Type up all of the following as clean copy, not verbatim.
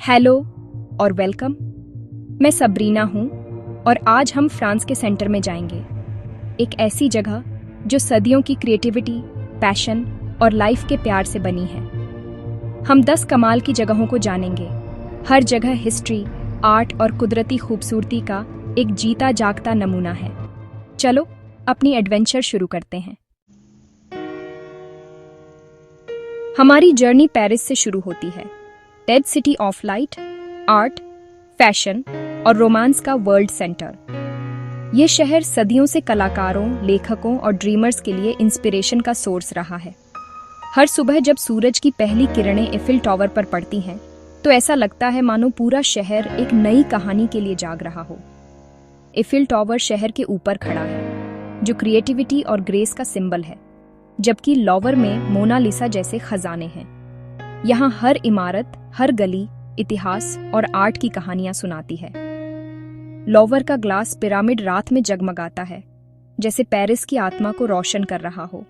Hello और welcome. मैं Sabrina हूँ और आज हम फ्रांस के सेंटर में जाएंगे, एक ऐसी जगह जो सदियों की क्रिएटिविटी, पैशन और लाइफ के प्यार से बनी है। हम 10 कमाल की जगहों को जानेंगे, हर जगह हिस्ट्री, आर्ट और कुदरती खूबसूरती का एक जीता जागता नमूना है। चलो अपनी एडवेंचर शुरू करते हैं। हमारी जर्नी पेरिस से शुरू होती है, dead city of light, art, fashion और रोमांस का वर्ल्ड सेंटर। ये शहर सदियों से कलाकारों, लेखकों और ड्रीमर्स के लिए इंस्पिरेशन का सोर्स रहा है। हर सुबह जब सूरज की पहली किरणें एफिल टावर पर पड़ती हैं, तो ऐसा लगता है मानो पूरा शहर एक नई कहानी के लिए जाग रहा हो। एफिल टावर शहर के ऊपर खड़ा है, जो क्रिएटिविटी और ग्रेस का सिंबल है, जबकि लॉवर में मोनालिसा जैसे खजाने हैं। यहाँ हर इमारत, हर गली इतिहास और आर्ट की कहानियां सुनाती है। लॉवर का ग्लास पिरामिड रात में जगमगाता है, जैसे पेरिस की आत्मा को रोशन कर रहा हो।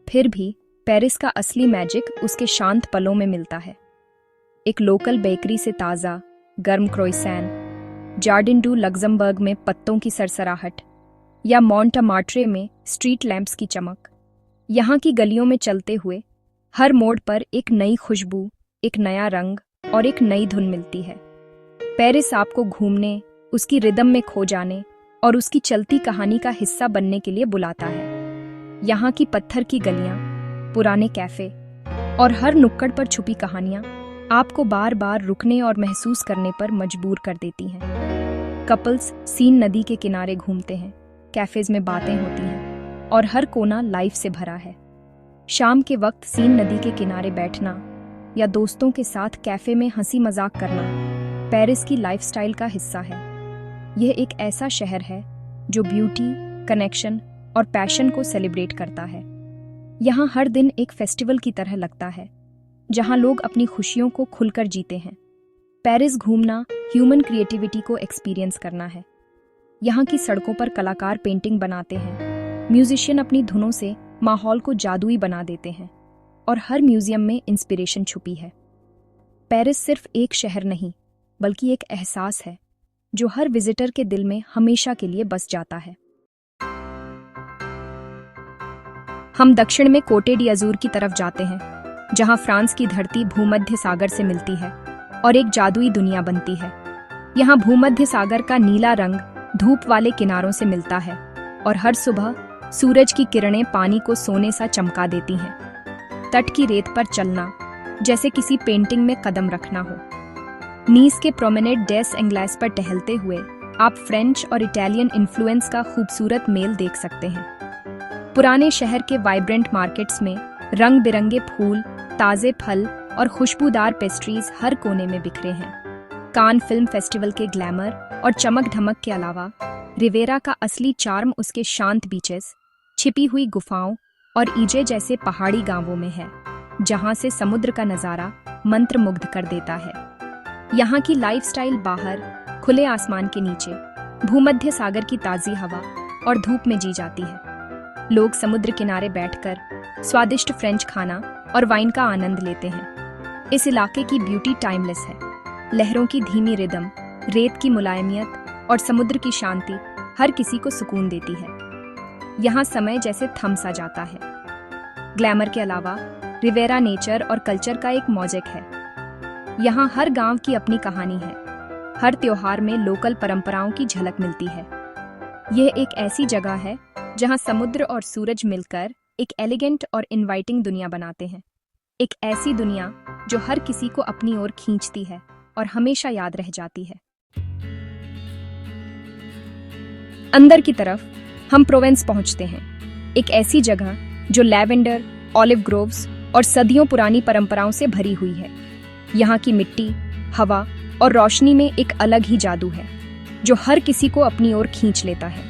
फिर भी पेरिस का असली मैजिक उसके शांत पलों में मिलता है। एक लोकल बेकरी से ताज़ा गर्म क्रोइसैन, जार्डिन डू लग्जमबर्ग में पत्तों की सरसराहट, या मोंटमार्ट्रे में स्ट्रीट लैंप्स की चमक। यहाँ की गलियों में चलते हुए हर मोड़ पर एक नई खुशबू, एक नया रंग और एक नई धुन मिलती है। पेरिस आपको घूमने, उसकी रिदम में खो जाने और उसकी चलती कहानी का हिस्सा बनने के लिए बुलाता है। यहाँ की पत्थर की गलियाँ, पुराने कैफे और हर नुक्कड़ पर छुपी कहानियाँ आपको बार बार रुकने और महसूस करने पर मजबूर कर देती हैं। कपल्स सीन नदी के किनारे घूमते हैं, कैफेज में बातें होती हैं और हर कोना लाइफ से भरा है। शाम के वक्त सीन नदी के किनारे बैठना या दोस्तों के साथ कैफे में हंसी मजाक करना पेरिस की लाइफस्टाइल का हिस्सा है। यह एक ऐसा शहर है जो ब्यूटी, कनेक्शन और पैशन को सेलिब्रेट करता है। यहाँ हर दिन एक फेस्टिवल की तरह लगता है, जहाँ लोग अपनी खुशियों को खुलकर जीते हैं। पेरिस घूमना ह्यूमन क्रिएटिविटी को एक्सपीरियंस करना है। यहाँ की सड़कों पर कलाकार पेंटिंग बनाते हैं, म्यूजिशियन अपनी धुनों से माहौल को जादुई बना देते हैं और हर म्यूजियम में इंस्पिरेशन छुपी है। पेरिस सिर्फ एक शहर नहीं, बल्कि एक एहसास है जो हर विजिटर के दिल में हमेशा के लिए बस जाता है। हम दक्षिण में कोटे डी अजूर की तरफ जाते हैं, जहां फ्रांस की धरती भूमध्य सागर से मिलती है और एक जादुई दुनिया बनती है। यहाँ भूमध्य सागर का नीला रंग धूप वाले किनारों से मिलता है और हर सुबह सूरज की किरणें पानी को सोने सा चमका देती हैं। तट की रेत पर चलना जैसे किसी पेंटिंग में कदम रखना हो। नीस के प्रोमेनेड डेस एंग्लेस पर टहलते हुए आप फ्रेंच और इटालियन इन्फ्लुएंस का खूबसूरत मेल देख सकते हैं। पुराने शहर के वाइब्रेंट मार्केट्स में रंग बिरंगे फूल, ताजे फल और खुशबूदार पेस्ट्रीज हर कोने में बिखरे हैं। कान फिल्म फेस्टिवल के ग्लैमर और चमक धमक के अलावा रिवेरा का असली चार्म उसके शांत बीचेस, छिपी हुई गुफाओं और ईजे जैसे पहाड़ी गांवों में है, जहां से समुद्र का नजारा मंत्रमुग्ध कर देता है। यहाँ की लाइफस्टाइल बाहर खुले आसमान के नीचे भूमध्य सागर की ताजी हवा और धूप में जी जाती है। लोग समुद्र किनारे बैठकर स्वादिष्ट फ्रेंच खाना और वाइन का आनंद लेते हैं। इस इलाके की ब्यूटी टाइमलेस है। लहरों की धीमी रिदम, रेत की मुलायमियत और समुद्र की शांति हर किसी को सुकून देती है। यहाँ समय जैसे थम सा जाता है। ग्लैमर के अलावा रिवेरा नेचर और कल्चर का एक मौजिक है। यहाँ हर गांव की अपनी कहानी है। हर त्योहार में लोकल परंपराओं की झलक मिलती है। यह एक ऐसी जगह है जहाँ समुद्र और सूरज मिलकर एक एलिगेंट और इनवाइटिंग दुनिया बनाते हैं। एक ऐसी दुनिया जो हर किसी को अपनी ओर खींचती है और हमेशा याद रह जाती है। अंदर की तरफ हम प्रोवेंस पहुंचते हैं, एक ऐसी जगह जो लैवेंडर, ऑलिव ग्रोव्स और सदियों पुरानी परंपराओं से भरी हुई है। यहाँ की मिट्टी, हवा और रोशनी में एक अलग ही जादू है, जो हर किसी को अपनी ओर खींच लेता है।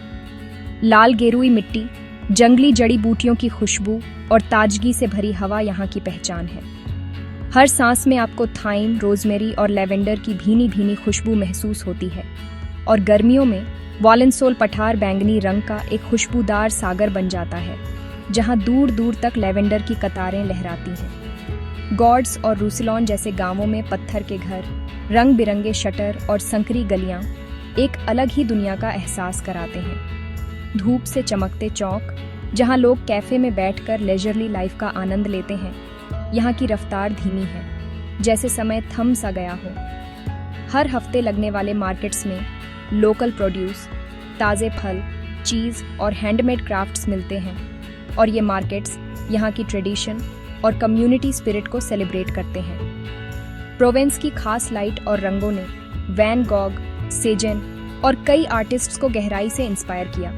लाल गेरुई मिट्टी, जंगली जड़ी बूटियों की खुशबू और ताजगी से भरी हवा यहाँ की पहचान है। हर सांस में आपको थाइम, रोजमेरी और लैवेंडर की भीनी भीनी खुशबू महसूस होती है। और गर्मियों में वालेंसोल पठार बैंगनी रंग का एक खुशबूदार सागर बन जाता है, जहां दूर दूर तक लैवेंडर की कतारें लहराती हैं। गॉर्ड्स और रूसिलॉन जैसे गांवों में पत्थर के घर, रंग बिरंगे शटर और संकरी गलियां एक अलग ही दुनिया का एहसास कराते हैं। धूप से चमकते चौक, जहां लोग कैफे में बैठकर लेजरली लाइफ का आनंद लेते हैं। यहाँ की रफ्तार धीमी है, जैसे समय थम सा गया हो। हर हफ्ते लगने वाले मार्केट्स में लोकल प्रोड्यूस, ताज़े फल, चीज़ और हैंडमेड क्राफ्ट्स मिलते हैं, और ये मार्केट्स यहाँ की ट्रेडिशन और कम्युनिटी स्पिरिट को सेलिब्रेट करते हैं। प्रोवेंस की खास लाइट और रंगों ने वैन गॉग, सेजन और कई आर्टिस्ट्स को गहराई से इंस्पायर किया,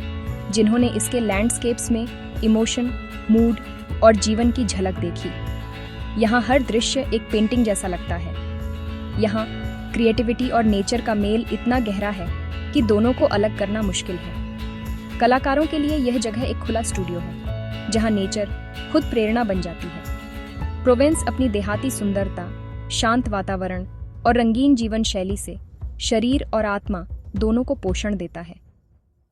जिन्होंने इसके लैंडस्केप्स में इमोशन, मूड और जीवन की झलक देखी। यहाँ हर दृश्य एक पेंटिंग जैसा लगता है। यहाँ क्रिएटिविटी और नेचर का मेल इतना गहरा है कि दोनों को अलग करना मुश्किल है। कलाकारों के लिए यह जगह एक खुला स्टूडियो है, जहाँ नेचर खुद प्रेरणा बन जाती है। प्रोवेंस अपनी देहाती सुंदरता, शांत वातावरण और रंगीन जीवन शैली से शरीर और आत्मा दोनों को पोषण देता है।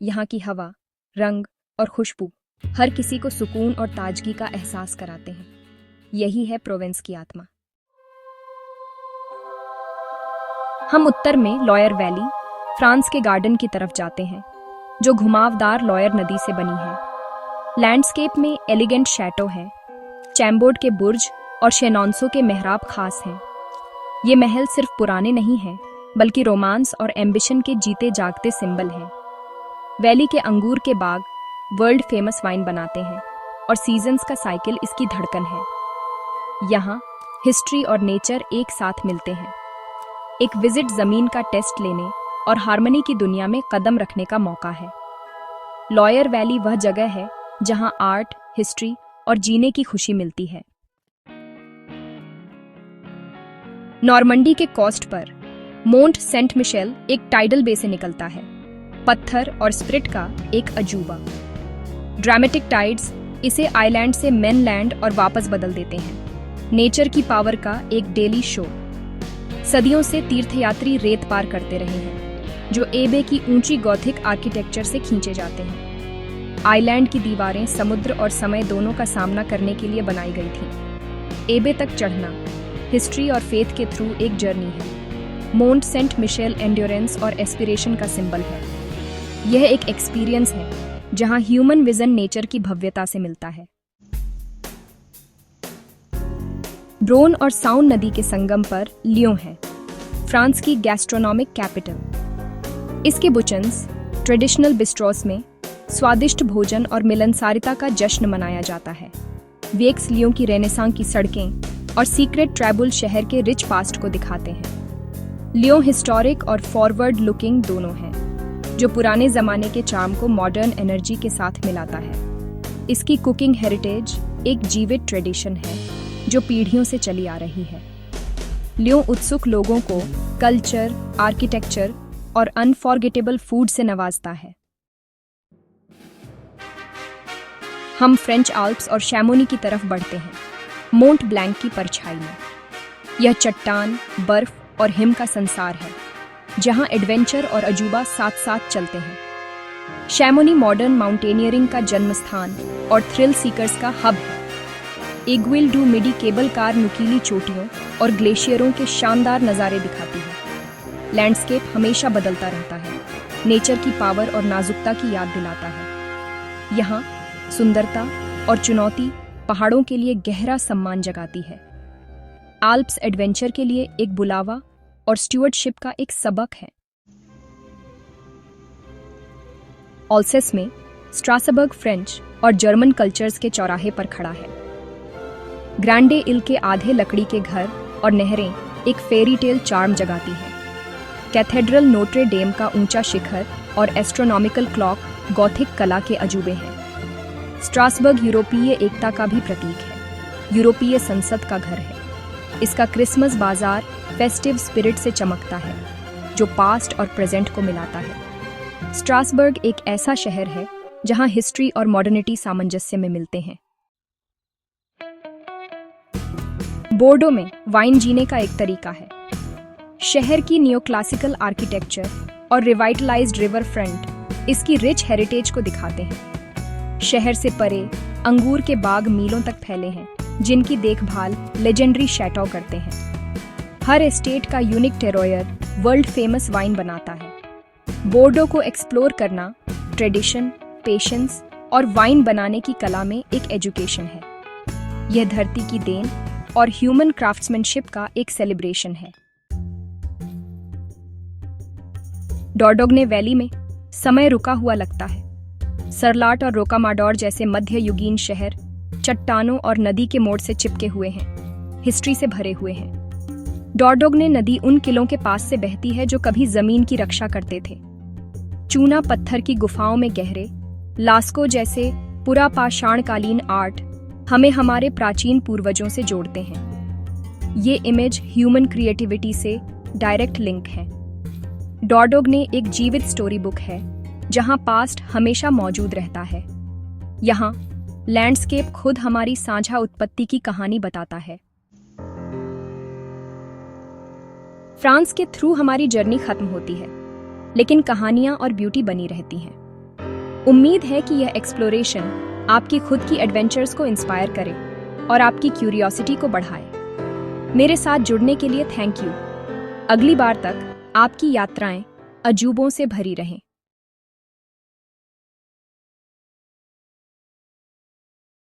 यहाँ की हवा, रंग और खुशबू हर किसी को सुकून और ताजगी का एहसास कराते हैं। यही है प्रोवेंस की आत्मा। हम उत्तर में लॉयर वैली, फ्रांस के गार्डन की तरफ जाते हैं, जो घुमावदार लॉयर नदी से बनी है। लैंडस्केप में एलिगेंट शैटो है, चैम्बोर्ड के बुर्ज और शेनॉन्सो के मेहराब खास हैं। ये महल सिर्फ पुराने नहीं हैं, बल्कि रोमांस और एम्बिशन के जीते जागते सिंबल हैं। वैली के अंगूर के बाग वर्ल्ड फेमस वाइन बनाते हैं, और सीजन्स का साइकिल इसकी धड़कन है। यहाँ हिस्ट्री और नेचर एक साथ मिलते हैं। एक विजिट जमीन का टेस्ट लेने और हार्मनी की दुनिया में कदम रखने का मौका है। लॉयर वैली वह जगह है जहाँ आर्ट, हिस्ट्री और जीने की खुशी मिलती है। नॉर्मंडी के कोस्ट पर मोंट सेंट मिशेल एक टाइडल बे से निकलता है, पत्थर और स्प्रिट का एक अजूबा। ड्रामेटिक टाइड्स इसे आइलैंड से मेनलैंड और वापस बदल देते हैं। नेचर की पावर का एक डेली शो। सदियों से तीर्थयात्री रेत पार करते रहे हैं, जो एबे की ऊंची गॉथिक आर्किटेक्चर से खींचे जाते हैं। आइलैंड की दीवारें समुद्र और समय दोनों का सामना करने के लिए बनाई गई थीं। एबे तक चढ़ना हिस्ट्री और फेथ के थ्रू एक जर्नी है। मोंट सेंट मिशेल एंड्योरेंस और एस्पिरेशन का सिंबल है। यह एक एक्सपीरियंस है जहां ह्यूमन विजन नेचर की भव्यता से मिलता है। ब्रोन और साउन नदी के संगम पर लियों है, फ्रांस की गैस्ट्रोनॉमिक कैपिटल। इसके बुचन्स, ट्रेडिशनल बिस्ट्रोस में स्वादिष्ट भोजन और मिलनसारिता का जश्न मनाया जाता है। वेक्स लियों की रेनेसां की सड़कें और सीक्रेट ट्रैबुल शहर के रिच पास्ट को दिखाते हैं। लियों हिस्टोरिक और फॉरवर्ड लुकिंग दोनों हैं, जो पुराने जमाने के चार्म को मॉडर्न एनर्जी के साथ मिलाता है। इसकी कुकिंग हेरिटेज एक जीवित ट्रेडिशन है जो पीढ़ियों से चली आ रही है। लियों उत्सुक लोगों को कल्चर, आर्किटेक्चर और अनफॉरगेटेबल फूड से नवाजता है। हम फ्रेंच आल्प्स और शैमोनी की तरफ बढ़ते हैं, मोंट ब्लैंक की परछाई में। यह चट्टान, बर्फ और हिम का संसार है, जहां एडवेंचर और अजूबा साथ साथ चलते हैं। शैमोनी मॉडर्न माउंटेनियरिंग का जन्म स्थान और थ्रिल सीकर्स का हब है। इग्विल डू मिडी केबल कार नुकीली चोटियों और ग्लेशियरों के शानदार नज़ारे दिखाती है। लैंडस्केप हमेशा बदलता रहता है, नेचर की पावर और नाजुकता की याद दिलाता है। यहाँ सुंदरता और चुनौती पहाड़ों के लिए गहरा सम्मान जगाती है। आल्प्स एडवेंचर के लिए एक बुलावा और स्टुअर्डशिप का एक सबक है। ऑल्सेस में स्ट्रासबर्ग फ्रेंच और जर्मन कल्चर्स के चौराहे पर खड़ा है। ग्रांडे इल के आधे लकड़ी के घर और नहरें एक फेरी टेल चार्म जगाती है। कैथेड्रल नोट्रे डेम का ऊंचा शिखर और एस्ट्रोनॉमिकल क्लॉक गॉथिक कला के अजूबे हैं। स्ट्रासबर्ग यूरोपीय एकता का भी प्रतीक है, यूरोपीय संसद का घर है। इसका क्रिसमस बाजार फेस्टिव स्पिरिट से चमकता है, जो पास्ट और प्रेजेंट को मिलाता है। स्ट्रासबर्ग एक ऐसा शहर है जहां हिस्ट्री और मॉडर्निटी सामंजस्य में मिलते हैं। बोर्डो में वाइन जीने का एक तरीका है। शहर की नियोक्लासिकल आर्किटेक्चर और रिवाइटलाइज्ड रिवर फ्रंट इसकी रिच हेरिटेज को दिखाते हैं। शहर से परे अंगूर के बाग मीलों तक फैले हैं, जिनकी देखभाल लेजेंडरी शैटो करते हैं। हर एस्टेट का यूनिक टेरोयर वर्ल्ड फेमस वाइन बनाता है। बोर्डो को एक्सप्लोर करना ट्रेडिशन, पेशेंस और वाइन बनाने की कला में एक एजुकेशन है। यह धरती की देन और ह्यूमन क्राफ्ट्समैनशिप का एक सेलिब्रेशन है। डॉर्डोग्ने वैली में समय रुका हुआ लगता है। सरलाट और रोकामाडोर जैसे मध्ययुगीन शहर चट्टानों और नदी के मोड़ से चिपके हुए हैं, हिस्ट्री से भरे हुए हैं। डॉर्डोग्ने नदी उन किलों के पास से बहती है जो कभी जमीन की रक्षा करते थे। चूना पत्थर की गुफाओं में गहरे लास्को जैसे पुरापाषाणकालीन आर्ट हमें हमारे प्राचीन पूर्वजों से जोड़ते हैं। ये इमेज ह्यूमन क्रिएटिविटी से डायरेक्ट लिंक है। डॉर्डोग्ने एक जीवित स्टोरी बुक है जहां पास्ट हमेशा मौजूद रहता है। यहाँ लैंडस्केप खुद हमारी साझा उत्पत्ति की कहानी बताता है। फ्रांस के थ्रू हमारी जर्नी खत्म होती है, लेकिन कहानियां और ब्यूटी बनी रहती हैं। उम्मीद है कि यह एक्सप्लोरेशन आपकी खुद की एडवेंचर्स को इंस्पायर करे और आपकी क्यूरियोसिटी को बढ़ाए। मेरे साथ जुड़ने के लिए थैंक यू। अगली बार तक आपकी यात्राएं अजूबों से भरी रहें।